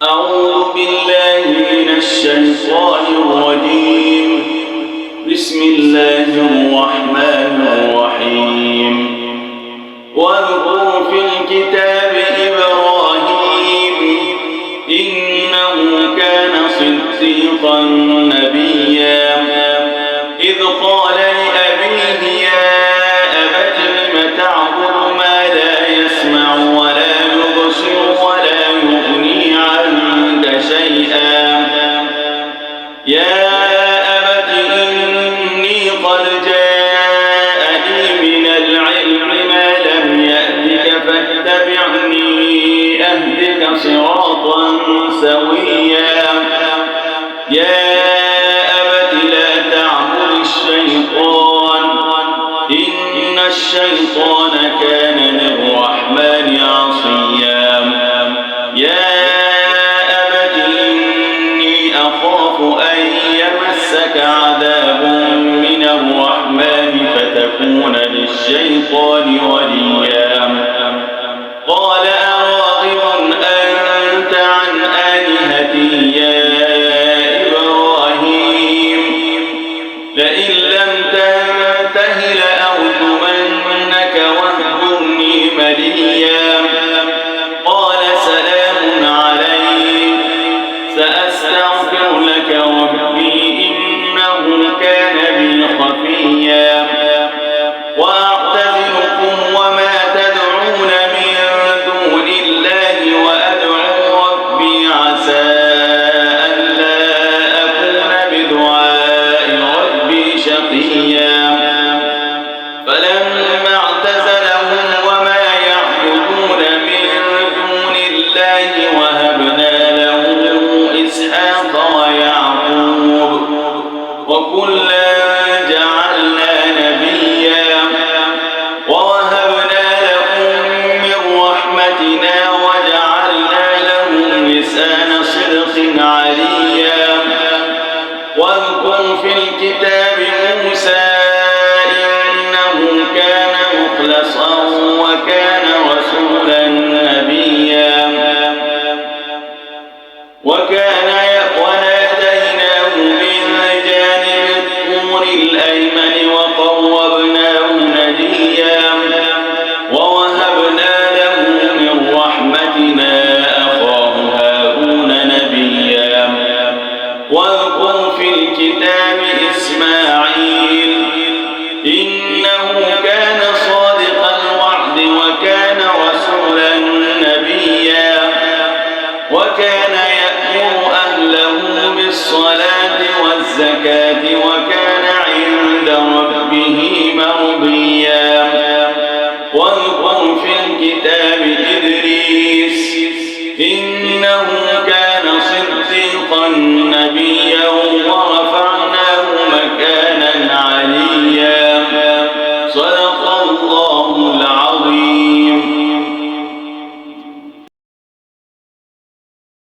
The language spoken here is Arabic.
أعوذ بالله من الشيطان الرجيم. بسم الله الرحمن الرحيم. واذكر في الكتاب إبراهيم إنه كان صديقا نبيا إذ قال لأبيه يا أبت لم تعبد ما لا يسمع ولا يبصر ولا يغني عنك شيئا يا أبت إني قد جاءني من العلم ما لم يأتك فاتبعني أهدك صراطا سويا يا أبت لا تعبد الشيطان إن الشيطان كان للرحمن عصيا يا أبت إني أخاف أن يمسك عذاب من الرحمن فتكون للشيطان وليا قال أراغب أنت عن آلهتي يا إبراهيم لئن لم تنته لأرجمنك واهجرني مليا قال سلام عليك سأستغفر لك ربي إنه كان بي خفيا وأعتزلكم وما تدعون من دون الله وأدعو ربي عسى ألا أكون بدعاء ربي شقيا فلما اعتزلهم وما يعبدون من دون الله وهبنا له إسحاق ويعقوب وكلا جعلنا نبيا ووهبنا لهم من رحمتنا وجعلنا لهم لسان صدق عليا واذكر في الكتاب موسى إنه كان مخلصا وكان رسولا نبيا وناديناه من جانب الطور الأيمن وقربناه نجيا ووهبنا له من رحمتنا أخاه هارون نبيا واذكر في الكتاب إسماعيل إنه كان صادق الوعد وكان رسولا نبيا وكان يأمر أهله بالصلاة والزكاة وكان عند ربه مرضيا واذكر في الكتاب إدريس إنه كان صديقا نبيا ورفعناه مكانا عليا صدق الله العظيم.